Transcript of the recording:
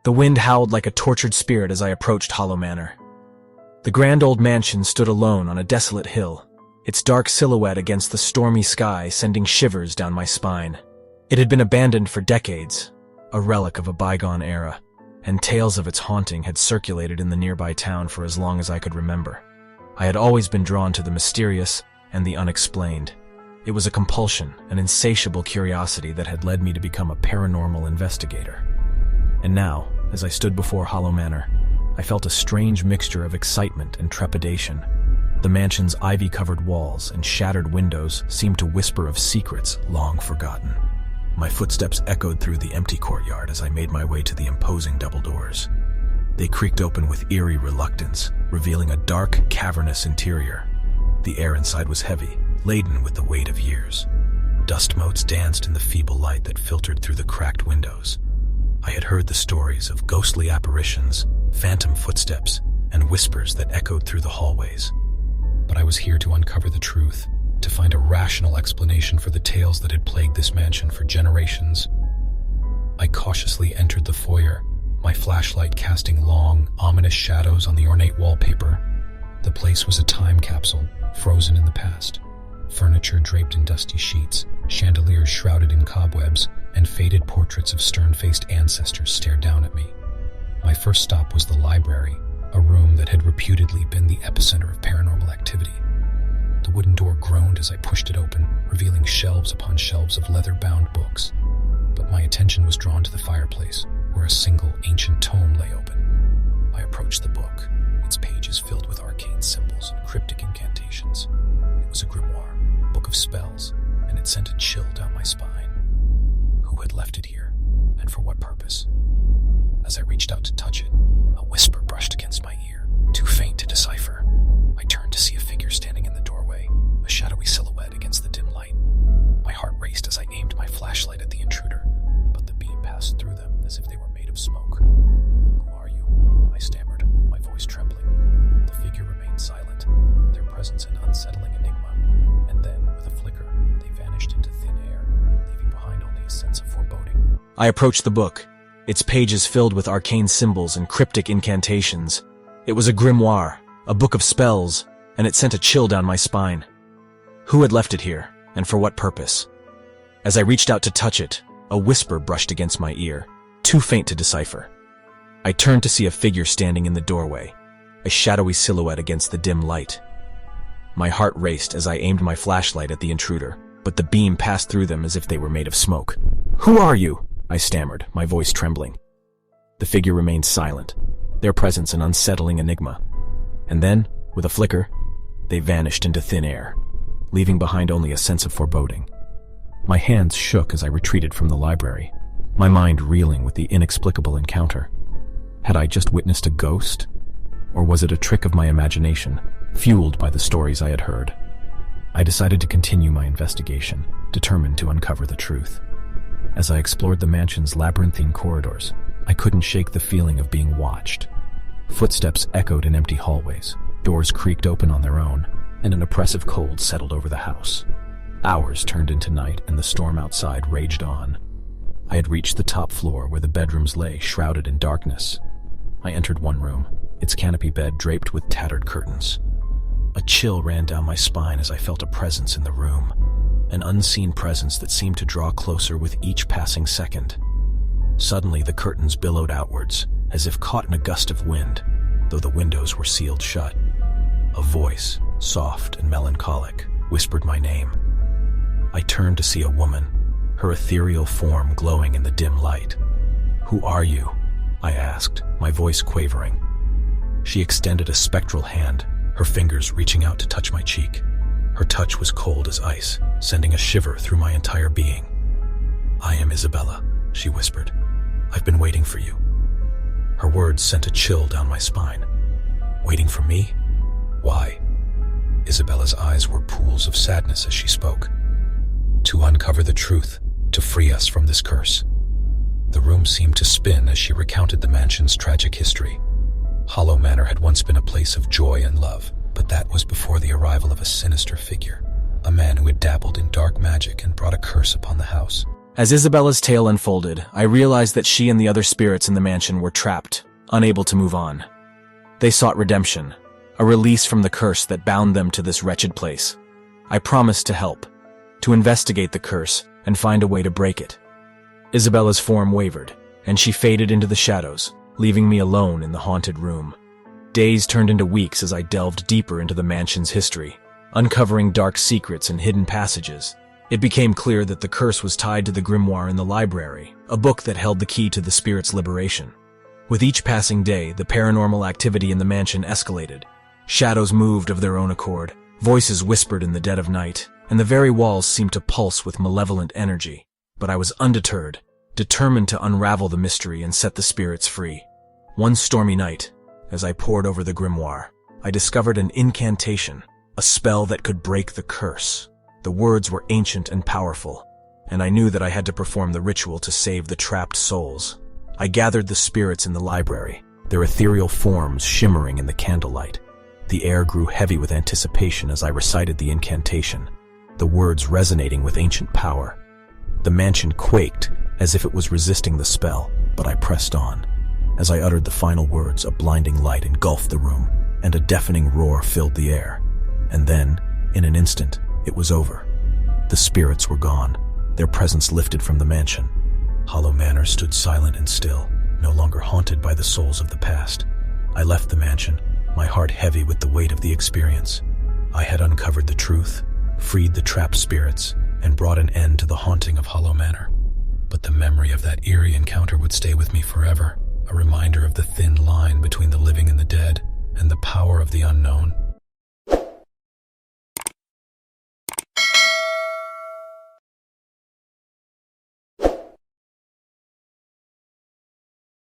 The wind howled like a tortured spirit as I approached Hollow Manor. The grand old mansion stood alone on a desolate hill, its dark silhouette against the stormy sky sending shivers down my spine. It had been abandoned for decades, a relic of a bygone era, and tales of its haunting had circulated in the nearby town for as long as I could remember. I had always been drawn to the mysterious and the unexplained. It was a compulsion, an insatiable curiosity that had led me to become a paranormal investigator. And now, as I stood before Hollow Manor, I felt a strange mixture of excitement and trepidation. The mansion's ivy-covered walls and shattered windows seemed to whisper of secrets long forgotten. My footsteps echoed through the empty courtyard as I made my way to the imposing double doors. They creaked open with eerie reluctance, revealing a dark, cavernous interior. The air inside was heavy, laden with the weight of years. Dust motes danced in the feeble light that filtered through the cracked windows. I had heard the stories of ghostly apparitions, phantom footsteps, and whispers that echoed through the hallways. But I was here to uncover the truth, to find a rational explanation for the tales that had plagued this mansion for generations. I cautiously entered the foyer, my flashlight casting long, ominous shadows on the ornate wallpaper. The place was a time capsule, frozen in the past. Furniture draped in dusty sheets, chandeliers shrouded in cobwebs, and faded portraits of stern-faced ancestors stared down at me. My first stop was the library, a room that had reputedly been the epicenter of paranormal activity. The wooden door groaned as I pushed it open, revealing shelves upon shelves of leather-bound books. But my attention was drawn to the fireplace, where a single ancient tome lay open. I approached the book, its pages filled with arcane symbols and cryptic incantations. It was a grimoire, a book of spells, and it sent a chill down my spine. Who had left it here, and for what purpose? As I reached out to touch it, a whisper brushed against my ear, too faint to decipher. I turned to see a figure standing in the doorway, a shadowy silhouette against the dim light. My heart raced as I aimed my flashlight at the intruder, but the beam passed through them as if they were made of smoke. "Who are you?" I stammered, my voice trembling. The figure remained silent, their presence an unsettling enigma, and then, with a flicker, they vanished into thin air, leaving behind only a sense of foreboding. I approached the book, its pages filled with arcane symbols and cryptic incantations. It was a grimoire, a book of spells, and it sent a chill down my spine. Who had left it here, and for what purpose? As I reached out to touch it, a whisper brushed against my ear, too faint to decipher. I turned to see a figure standing in the doorway, a shadowy silhouette against the dim light. My heart raced as I aimed my flashlight at the intruder, but the beam passed through them as if they were made of smoke. "Who are you?" I stammered, my voice trembling. The figure remained silent, their presence an unsettling enigma. And then, with a flicker, they vanished into thin air, leaving behind only a sense of foreboding. My hands shook as I retreated from the library, my mind reeling with the inexplicable encounter. Had I just witnessed a ghost? Or was it a trick of my imagination, fueled by the stories I had heard? I decided to continue my investigation, determined to uncover the truth. As I explored the mansion's labyrinthine corridors, I couldn't shake the feeling of being watched. Footsteps echoed in empty hallways, doors creaked open on their own, and an oppressive cold settled over the house. Hours turned into night, and the storm outside raged on. I had reached the top floor where the bedrooms lay shrouded in darkness. I entered one room, its canopy bed draped with tattered curtains. A chill ran down my spine as I felt a presence in the room, an unseen presence that seemed to draw closer with each passing second. Suddenly, the curtains billowed outwards, as if caught in a gust of wind, though the windows were sealed shut. A voice, soft and melancholic, whispered my name. I turned to see a woman, her ethereal form glowing in the dim light. "Who are you?" I asked, my voice quavering. She extended a spectral hand, her fingers reaching out to touch my cheek. Her touch was cold as ice, sending a shiver through my entire being. "I am Isabella," she whispered. "I've been waiting for you." Her words sent a chill down my spine. Waiting for me? Why? Isabella's eyes were pools of sadness as she spoke. To uncover the truth, to free us from this curse. The room seemed to spin as she recounted the mansion's tragic history. Hollow Manor had once been a place of joy and love, but that was before the arrival of a sinister figure, a man who had dabbled in dark magic and brought a curse upon the house. As Isabella's tale unfolded, I realized that she and the other spirits in the mansion were trapped, unable to move on. They sought redemption, a release from the curse that bound them to this wretched place. I promised to help, to investigate the curse and find a way to break it. Isabella's form wavered, and she faded into the shadows, leaving me alone in the haunted room. Days turned into weeks as I delved deeper into the mansion's history, uncovering dark secrets and hidden passages. It became clear that the curse was tied to the grimoire in the library, a book that held the key to the spirit's liberation. With each passing day, the paranormal activity in the mansion escalated. Shadows moved of their own accord, voices whispered in the dead of night, and the very walls seemed to pulse with malevolent energy. But I was undeterred, determined to unravel the mystery and set the spirits free. One stormy night, as I pored over the grimoire, I discovered an incantation, a spell that could break the curse. The words were ancient and powerful, and I knew that I had to perform the ritual to save the trapped souls. I gathered the spirits in the library, their ethereal forms shimmering in the candlelight. The air grew heavy with anticipation as I recited the incantation, the words resonating with ancient power. The mansion quaked as if it was resisting the spell, but I pressed on. As I uttered the final words, a blinding light engulfed the room, and a deafening roar filled the air. And then, in an instant, it was over. The spirits were gone, their presence lifted from the mansion. Hollow Manor stood silent and still, no longer haunted by the souls of the past. I left the mansion, my heart heavy with the weight of the experience. I had uncovered the truth, freed the trapped spirits, and brought an end to the haunting of Hollow Manor. But the memory of that eerie encounter would stay with me forever, a reminder of the thin line between the living and the dead, and the power of the unknown.